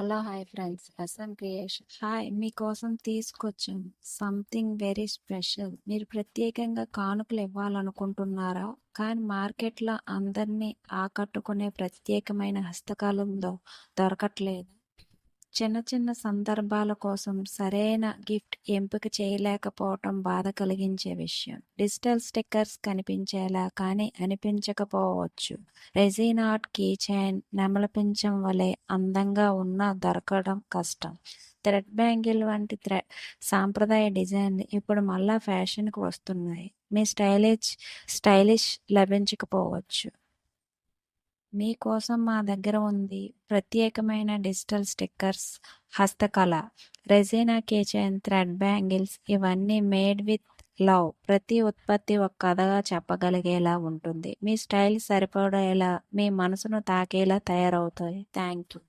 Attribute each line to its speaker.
Speaker 1: Hello hi friends, SM creation. Hi, మీకోసం తీసుకొచ్చాం something very special. మీరు ప్రత్యేకంగా కానుకలు ఇవ్వాలనుకుంటున్నారా? కానీ మార్కెట్లో అందరినీ ఆకట్టుకునే ప్రత్యేకమైన హస్తకళలో దొరకట్లేదు. చిన్న చిన్న సందర్భాల కోసం సరైన గిఫ్ట్ ఎంపిక చేయలేకపోవటం బాధ కలిగించే విషయం. డిజిటల్ స్టిక్కర్స్ కనిపించేలా కానీ అనిపించకపోవచ్చు. రెజిన్ ఆర్ట్ కీ చైన్ నెమల పింఛం వలె అందంగా ఉన్నా దొరకడం కష్టం. థ్రెడ్ బ్యాంగిల్ వంటి సాంప్రదాయ డిజైన్లు ఇప్పుడు మళ్ళా ఫ్యాషన్కి వస్తున్నాయి. మీ స్టైలిష్ లభించకపోవచ్చు. మీకోసం మా దగ్గర ఉంది ప్రత్యేకమైన డిజిటల్ స్టిక్కర్స్, హస్తకళ, రెజినా కీచైన్, థ్రెడ్ బ్యాంగిల్స్, ఇవన్నీ మేడ్ విత్ లవ్. ప్రతి ఉత్పత్తి ఒక కథగా చెప్పగలిగేలా ఉంటుంది. మీ స్టైల్ సరిపడేలా, మీ మనసును తాకేలా తయారవుతాయి. Thank you.